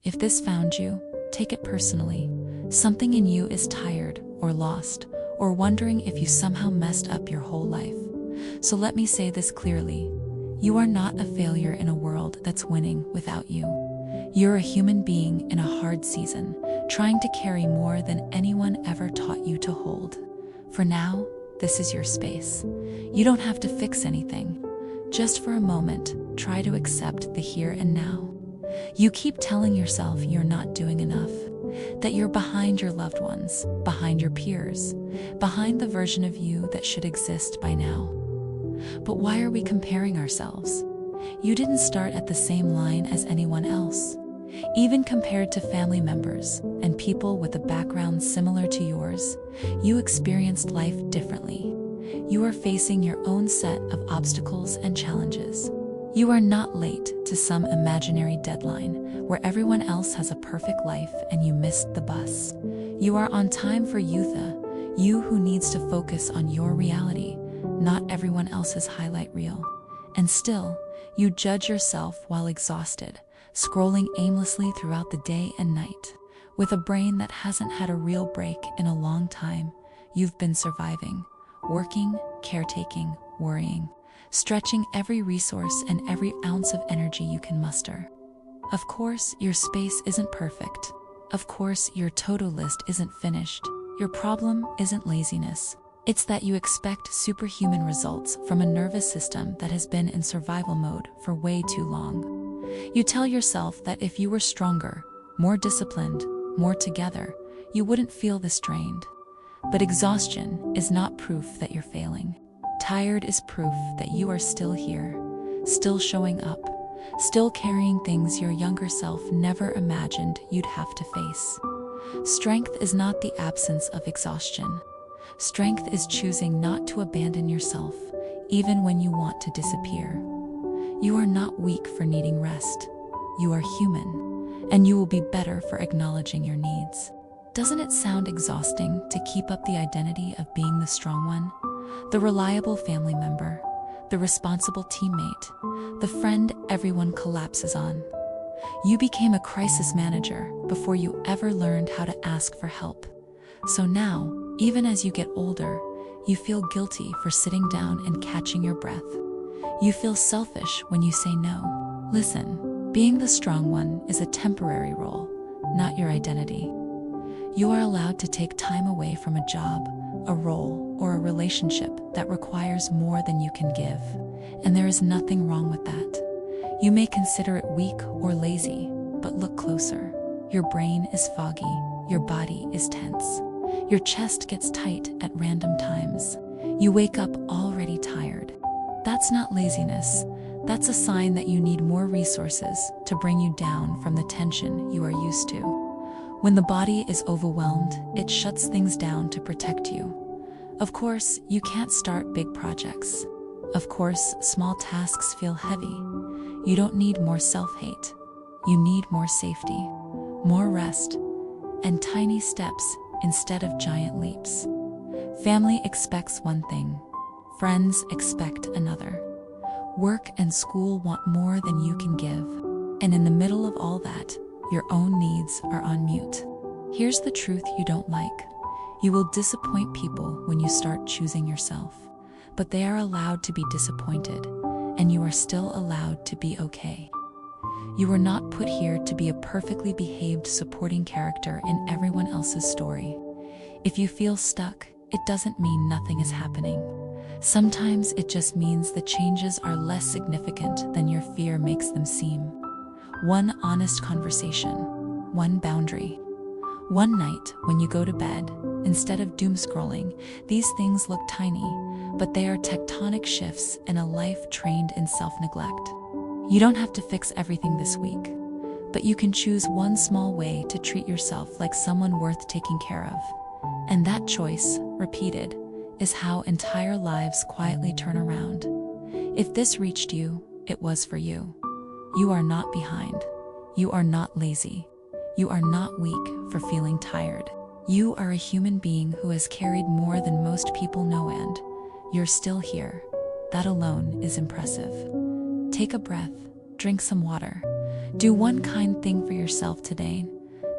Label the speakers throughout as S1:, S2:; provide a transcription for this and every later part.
S1: If this found you, take it personally. Something in you is tired or lost or wondering if you somehow messed up your whole life. So let me say this clearly. You are not a failure in a world that's winning without you. You're a human being in a hard season, trying to carry more than anyone ever taught you to hold. For now, this is your space. You don't have to fix anything. Just for a moment, try to accept the here and now. You keep telling yourself you're not doing enough, that you're behind your loved ones, behind your peers, behind the version of you that should exist by now. But why are we comparing ourselves? You didn't start at the same line as anyone else. Even compared to family members and people with a background similar to yours, you experienced life differently. You are facing your own set of obstacles and challenges. You are not late to some imaginary deadline where everyone else has a perfect life and you missed the bus. You are on time for you who needs to focus on your reality, not everyone else's highlight reel. And still, you judge yourself while exhausted, scrolling aimlessly throughout the day and night. With a brain that hasn't had a real break in a long time, you've been surviving, working, caretaking, worrying, stretching every resource and every ounce of energy you can muster. Of course, your space isn't perfect. Of course, your to-do list isn't finished. Your problem isn't laziness. It's that you expect superhuman results from a nervous system that has been in survival mode for way too long. You tell yourself that if you were stronger, more disciplined, more together, you wouldn't feel this drained. But exhaustion is not proof that you're failing. Tired is proof that you are still here, still showing up, still carrying things your younger self never imagined you'd have to face. Strength is not the absence of exhaustion. Strength is choosing not to abandon yourself, even when you want to disappear. You are not weak for needing rest. You are human, and you will be better for acknowledging your needs. Doesn't it sound exhausting to keep up the identity of being the strong one? The reliable family member, the responsible teammate, the friend everyone collapses on. You became a crisis manager before you ever learned how to ask for help. So now, even as you get older, you feel guilty for sitting down and catching your breath. You feel selfish when you say no. Listen, being the strong one is a temporary role, not your identity. You are allowed to take time away from a job, a role, or a relationship that requires more than you can give, and there is nothing wrong with that. You may consider it weak or lazy, but look closer. Your brain is foggy, your body is tense. Your chest gets tight at random times. You wake up already tired. That's not laziness. That's a sign that you need more resources to bring you down from the tension you are used to. When the body is overwhelmed, it shuts things down to protect you. Of course, you can't start big projects. Of course, small tasks feel heavy. You don't need more self-hate. You need more safety, more rest, and tiny steps instead of giant leaps. Family expects one thing. Friends expect another. Work and school want more than you can give. And in the middle of all that, your own needs are on mute. Here's the truth you don't like. You will disappoint people when you start choosing yourself. But they are allowed to be disappointed, and you are still allowed to be okay. You were not put here to be a perfectly behaved supporting character in everyone else's story. If you feel stuck, it doesn't mean nothing is happening. Sometimes it just means the changes are less significant than your fear makes them seem. One honest conversation, one boundary. One night when you go to bed, instead of doom scrolling, these things look tiny, but they are tectonic shifts in a life trained in self-neglect. You don't have to fix everything this week, but you can choose one small way to treat yourself like someone worth taking care of. And that choice, repeated, is how entire lives quietly turn around. If this reached you, it was for you. You are not behind. You are not lazy. You are not weak for feeling tired. You are a human being who has carried more than most people know, and you're still here. That alone is impressive. Take a breath, drink some water. Do one kind thing for yourself today,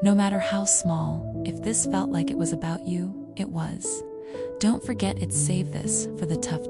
S1: no matter how small. If this felt like it was about you, it was. Don't forget, it's save this for the tough